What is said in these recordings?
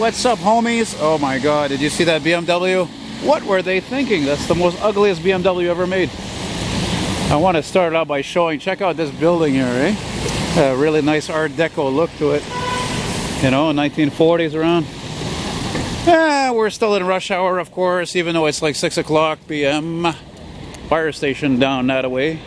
what's up, homies? Oh my god, did you see that BMW? What were they thinking? That's the most ugliest BMW ever made. I want to start out by showing, check out this building here, eh? A really nice Art Deco look to it. You know, 1940s around. We're still in rush hour, of course, even though it's like 6 o'clock p.m. Fire station down that way.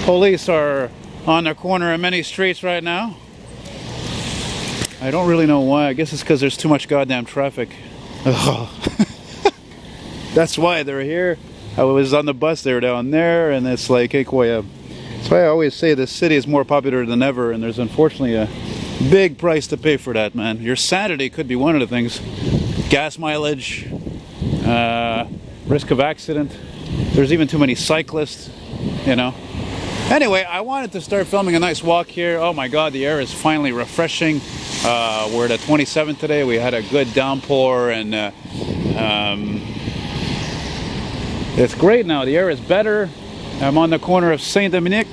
Police are on the corner of many streets right now. I don't really know why. I guess it's because there's too much goddamn traffic. That's why they're here. I was on the bus, they were down there, and it's like, that's why I always say this city is more popular than ever, and there's unfortunately a big price to pay for that, man. Your sanity could be one of the things. Gas mileage, risk of accident. There's even too many cyclists, you know. Anyway, I wanted to start filming a nice walk here. Oh my god, the air is finally refreshing. We're at 27 today. We had a good downpour, and it's great now. The air is better. I'm on the corner of Saint-Dominique,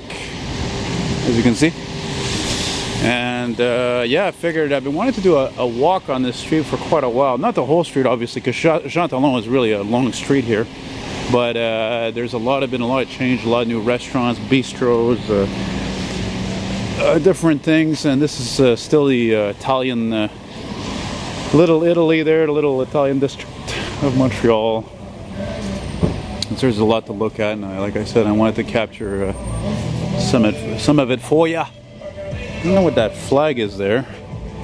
as you can see. And yeah, I figured I've been wanting to do a walk on this street for quite a while. Not the whole street, obviously, because Jean-Talon is really a long street here. But there's been a lot of change, a lot of new restaurants, bistros, different things. And this is still the Italian, Little Italy there, the little Italian district of Montreal. And so there's a lot to look at, and like I said, I wanted to capture some of it for ya. I don't know what that flag is there.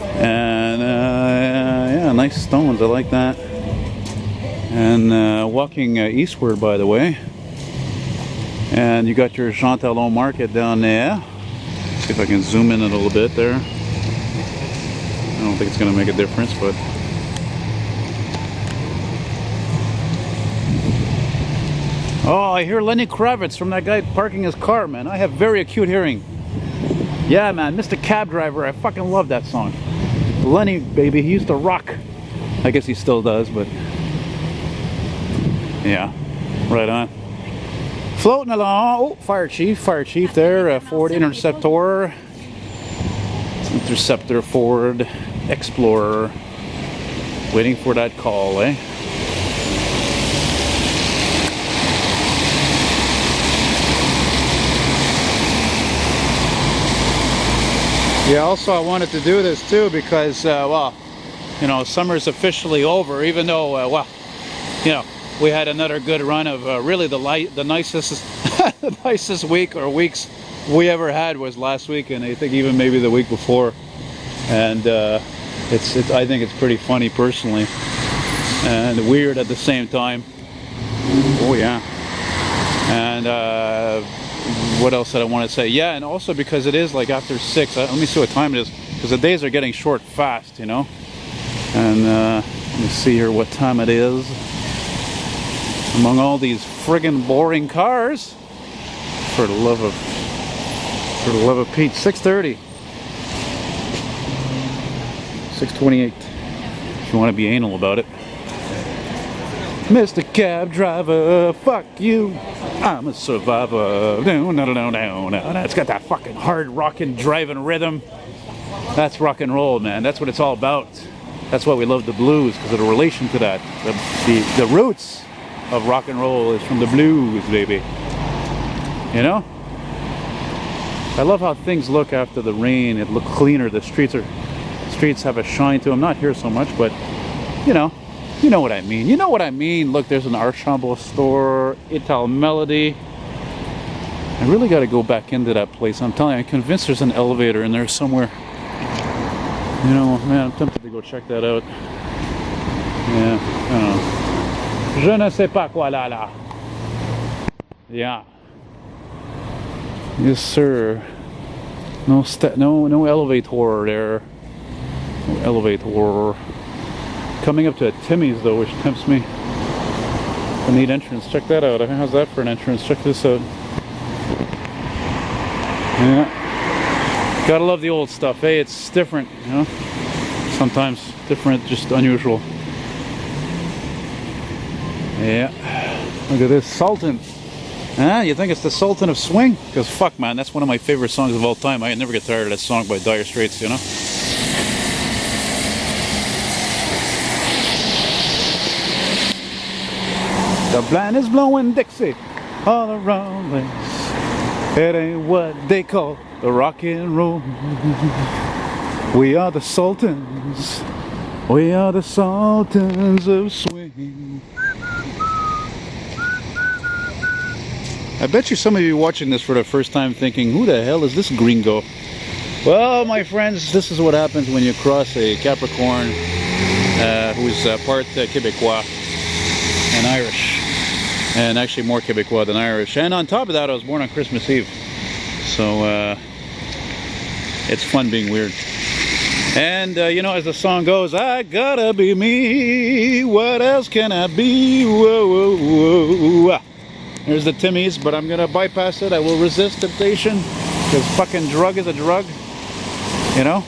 And yeah, nice stones, I like that. And walking eastward, by the way. And you got your Jean-Talon market down there. See if I can zoom in a little bit there. I don't think it's going to make a difference, but... Oh, I hear Lenny Kravitz from that guy parking his car, man. I have very acute hearing. Yeah, man, Mr. Cab Driver, I fucking love that song. Lenny, baby, he used to rock. I guess he still does, but... Yeah, right on. Floating along. Oh, fire chief there. Ford Interceptor. Ford Explorer. Waiting for that call, eh? Yeah, also I wanted to do this too because, well, you know, summer's officially over, even though, well, you know, we had another good run of really the nicest the nicest week or weeks we ever had was last week, and I think even maybe the week before. And I think it's pretty funny personally, and weird at the same time. Oh yeah. And what else did I want to say? Yeah, and also because it is like after 6. Let me see what time it is, because the days are getting short fast, you know. And let me see here what time it is. Among all these friggin' boring cars, for the love of Pete, 6:30, 6:28. If you want to be anal about it, Mr. Cab Driver, fuck you, I'm a survivor. No. It's got that fucking hard rockin' driving rhythm. That's rock and roll, man. That's what it's all about. That's why we love the blues, because of the relation to that. The roots of rock and roll is from the blues, baby. You know? I love how things look after the rain. It looks cleaner. The streets have a shine to them. Not here so much, but you know what I mean. You know what I mean. Look, there's an Archambault store, Ital Melody. I really got to go back into that place. I'm telling you, I'm convinced there's an elevator in there somewhere. You know, man, I'm tempted to go check that out. Yeah, I don't know. Je ne sais pas quoi là. Yeah. Yes, sir. No elevator there. No elevator. Coming up to a Timmy's though, which tempts me. A neat entrance. Check that out. How's that for an entrance? Check this out. Yeah. Gotta love the old stuff. Hey, it's different, you know. Sometimes different, just unusual. Yeah. Look at this Sultan. Huh? You think it's the Sultan of Swing? Because fuck, man, that's one of my favorite songs of all time. I never get tired of that song by Dire Straits, you know. The band is blowing Dixie all around us. It ain't what they call the rock and roll. We are the sultans. We are the sultans of swing. I bet you some of you watching this for the first time thinking, who the hell is this gringo? Well, my friends, this is what happens when you cross a Capricorn who's part Quebecois and Irish. And actually more Quebecois than Irish. And on top of that, I was born on Christmas Eve. So it's fun being weird. And you know, as the song goes, I gotta be me, what else can I be? Whoa, whoa, whoa. Here's the Timmies, but I'm gonna bypass it. I will resist temptation, because fucking drug is a drug, you know?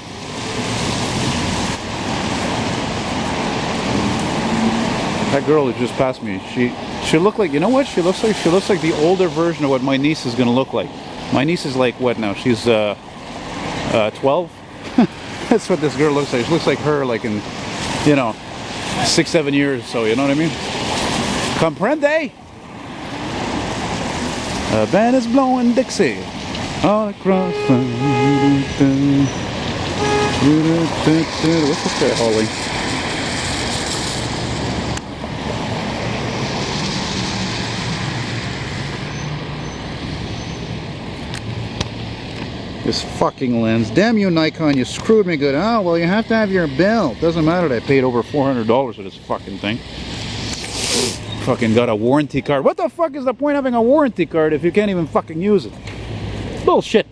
That girl who just passed me, she looked like, you know what she looks like? She looks like the older version of what my niece is gonna look like. My niece is like, what now? She's 12? That's what this girl looks like. She looks like her, like in, you know, 6-7 years or so, you know what I mean? Comprende? A band is blowing Dixie all across the... What's this guy hauling? This fucking lens. Damn you, Nikon, you screwed me good. Oh, well, you have to have your bill. Doesn't matter that I paid over $400 for this fucking thing. Fucking got a warranty card. What the fuck is the point of having a warranty card if you can't even fucking use it? Bullshit.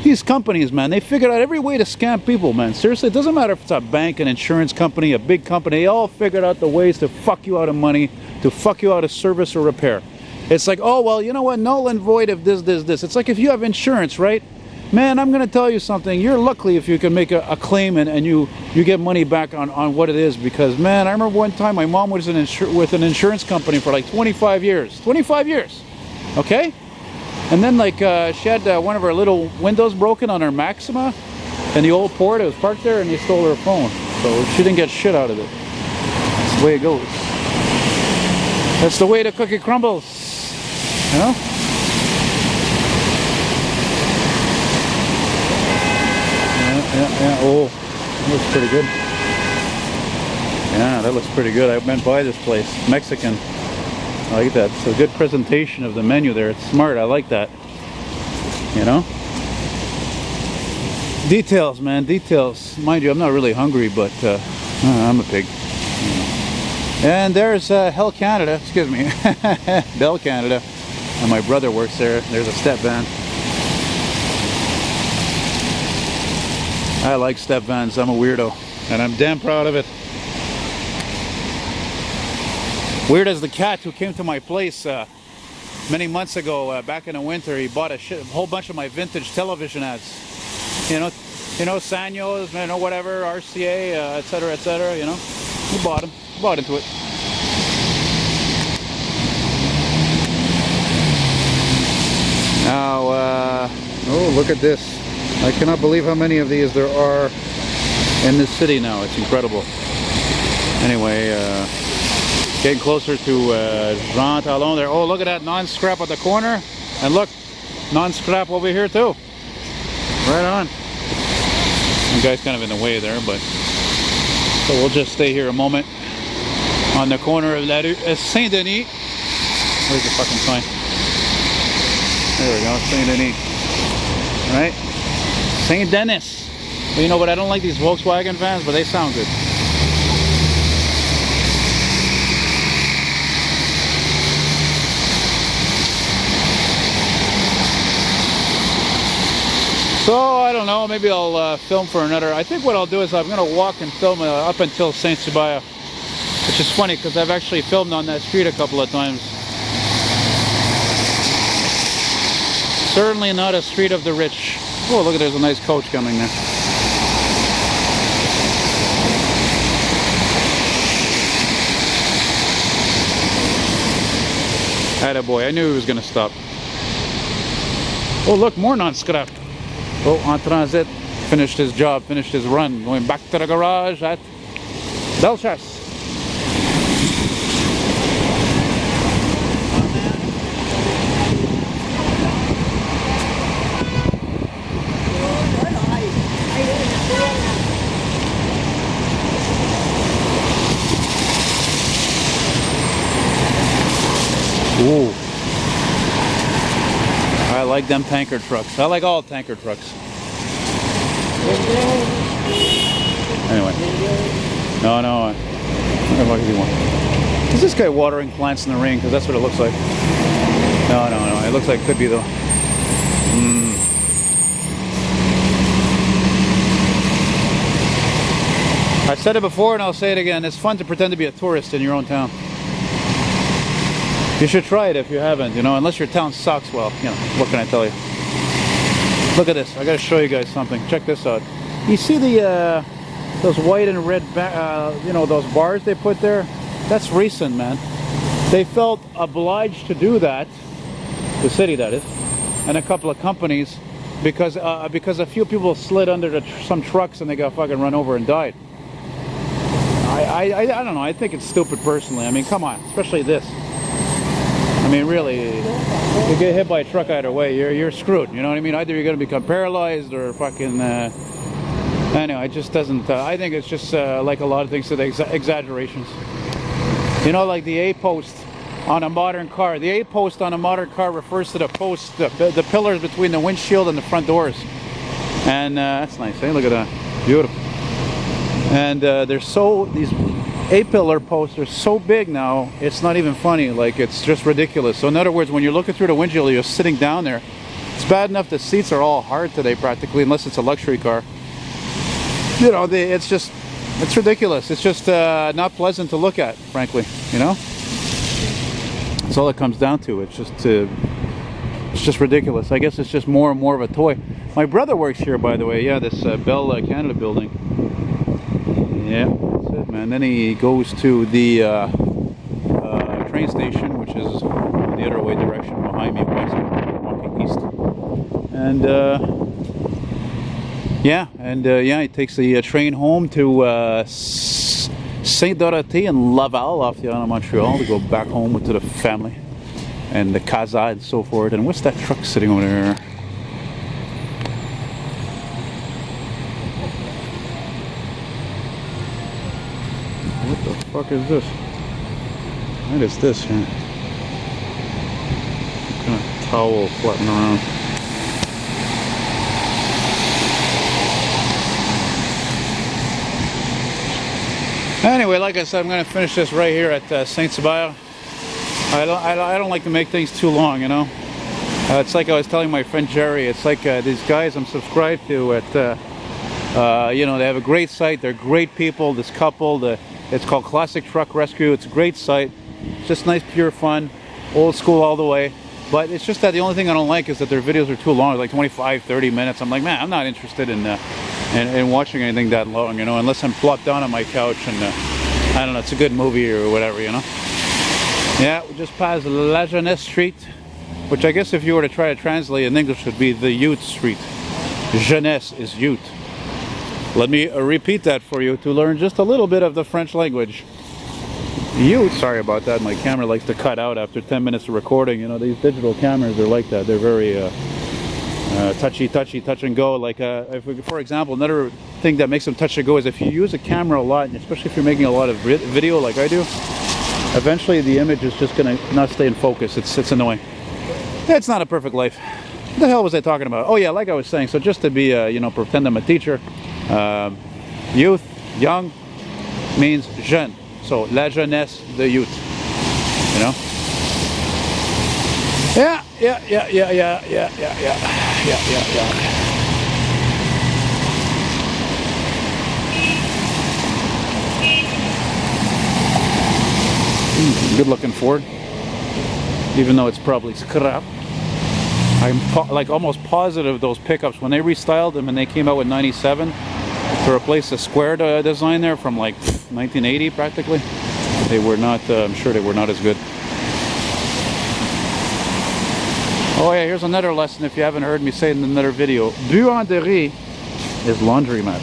These companies, man, they figured out every way to scam people, man. Seriously, it doesn't matter if it's a bank, an insurance company, a big company. They all figured out the ways to fuck you out of money, to fuck you out of service or repair. It's like, oh, well, you know what? Null and void if this. It's like if you have insurance, right? Man, I'm going to tell you something. You're lucky if you can make a claim and you get money back on what it is. Because, man, I remember one time my mom was with an insurance company for like 25 years. 25 years. Okay? And then, like, she had one of her little windows broken on her Maxima. And the old Ford, it was parked there, and they stole her phone. So she didn't get shit out of it. That's the way it goes. That's the way the cookie crumbles. You know? Yeah, oh, that looks pretty good. Yeah, that looks pretty good. I went by this place, Mexican. I like that. It's a good presentation of the menu there. It's smart. I like that. You know? Details, man, details. Mind you, I'm not really hungry, but I'm a pig. And there's Hell Canada, excuse me, Bell Canada. And my brother works there. There's a step van. I like step vans. I'm a weirdo, and I'm damn proud of it. Weird as the cat who came to my place many months ago, back in the winter. He bought a whole bunch of my vintage television ads. You know, Sanyo's, you know, whatever, RCA, etc. You know, he bought them. Bought into it. Now, oh, look at this. I cannot believe how many of these there are in this city now. It's incredible. Anyway, getting closer to Jean-Talon there. Oh, look at that non-scrap at the corner. And look, non-scrap over here too. Right on. The guy's kind of in the way there, but... So we'll just stay here a moment. On the corner of La Rue Saint-Denis. Where's the fucking sign? There we go, Saint-Denis. Right? Saint-Denis. But you know what, I don't like these Volkswagen vans, but they sound good. So, I don't know, maybe I'll film for another... I think what I'll do is I'm going to walk and film up until Saint-Cyboire. Which is funny, because I've actually filmed on that street a couple of times. Certainly not a street of the rich. Oh, look, there's a nice coach coming there. Attaboy, I knew he was going to stop. Oh, look, more non-scrap. Oh, en transit. Finished his job, finished his run. Going back to the garage at Belchas. like them tanker trucks. I like all tanker trucks. Anyway. No. What the fuck does he want? Is this guy watering plants in the rain? Because that's what it looks like. No. It looks like it could be though. I've said it before and I'll say it again. It's fun to pretend to be a tourist in your own town. You should try it if you haven't, you know, unless your town sucks. Well, you know, what can I tell you? Look at this. I gotta show you guys something. Check this out. You see the those white and red, you know, those bars they put there? That's recent, man. They felt obliged to do that, the city that is, and a couple of companies, because a few people slid under some trucks and they got fucking run over and died. I don't know. I think it's stupid personally. I mean, come on, especially this. I mean, really, you get hit by a truck either way, you're screwed. You know what I mean? Either you're going to become paralyzed or fucking. Anyway, it just doesn't. I think it's just like a lot of things, exaggerations. You know, like the A-post on a modern car. The A-post on a modern car refers to the post, the pillars between the windshield and the front doors. And that's nice. Hey, look at that, beautiful. And these A-pillar posts are so big now, it's not even funny. Like, it's just ridiculous. So in other words, when you're looking through the windshield, you're sitting down there. It's bad enough the seats are all hard today practically, unless it's a luxury car. You know, it's ridiculous. It's just not pleasant to look at, frankly, you know? That's all it comes down to. It's just ridiculous. I guess it's just more and more of a toy. My brother works here, by the way. Yeah, this Bell Canada building. Yeah, that's it, man. Then he goes to the train station, which is the other way direction behind me, west, walking east. And he takes the train home to Saint Dorothée and Laval off the island of Montreal to go back home to the family and the casa and so forth. And what's that truck sitting over there? What the fuck is this? What is this here? What kind of towel floating around? Anyway, like I said, I'm going to finish this right here at Saint Sabaya. I don't like to make things too long, you know. It's like I was telling my friend Jerry. It's like these guys I'm subscribed to at, you know, they have a great site. They're great people. This couple, it's called Classic Truck Rescue. It's a great site. It's just nice, pure fun, old school all the way. But it's just that the only thing I don't like is that their videos are too long, like 25, 30 minutes. I'm like, man, I'm not interested in watching anything that long, you know, unless I'm plopped down on my couch and I don't know, it's a good movie or whatever, you know. Yeah, we just passed La Jeunesse Street, which I guess if you were to try to translate in English would be the Youth Street. Jeunesse is youth. Let me repeat that for you to learn just a little bit of the French language. Youth, sorry about that, my camera likes to cut out after 10 minutes of recording. You know, these digital cameras are like that. They're very touch and go. Like, for example, another thing that makes them touch and go is if you use a camera a lot, and especially if you're making a lot of video like I do, eventually the image is just going to not stay in focus. It's annoying. It's not a perfect life. What the hell was I talking about? Oh yeah, like I was saying, so just to be, you know, pretend I'm a teacher. Youth, young, means jeune. So, la jeunesse, the youth. You know? Yeah. Good looking Ford. Even though it's probably crap. I'm like almost positive those pickups, when they restyled them and they came out with 97 to replace the square design there from like 1980 practically, they were not, I'm sure they were not as good. Oh yeah, here's another lesson if you haven't heard me say in another video. Buanderie is laundromat.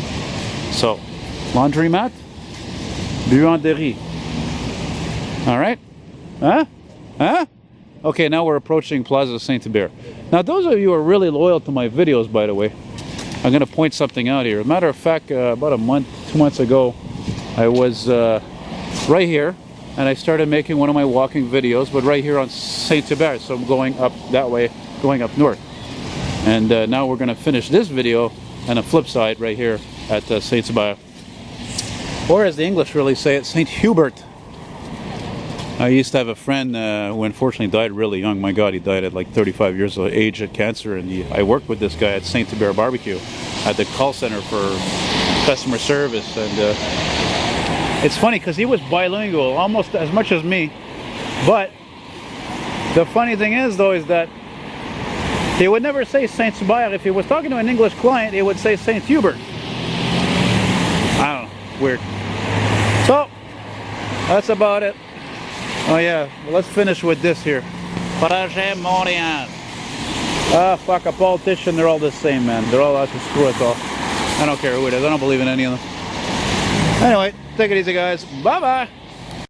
So, laundromat, buanderie. Alright? Huh? Okay, now we're approaching Plaza Saint-Hubert. Now, those of you who are really loyal to my videos, by the way, I'm going to point something out here. As a matter of fact, about a month, 2 months ago, I was right here, and I started making one of my walking videos, but right here on Saint-Hubert, so I'm going up that way, going up north. And now we're going to finish this video on a flip side right here at Saint Sabaya. Or as the English really say it, Saint Hubert. I used to have a friend who unfortunately died really young. My God, he died at like 35 years of age of cancer. And I worked with this guy at Saint Hubert Barbecue at the call center for customer service. And it's funny because he was bilingual almost as much as me. But the funny thing is, though, is that he would never say Saint Sabaya. If he was talking to an English client, he would say Saint Hubert. I don't know. Weird. So, that's about it. Oh yeah, well, let's finish with this here. Projet Montreal. Ah, fuck, a politician, they're all the same, man. They're all out to screw us all. I don't care who it is. I don't believe in any of them. Anyway, take it easy, guys. Bye-bye.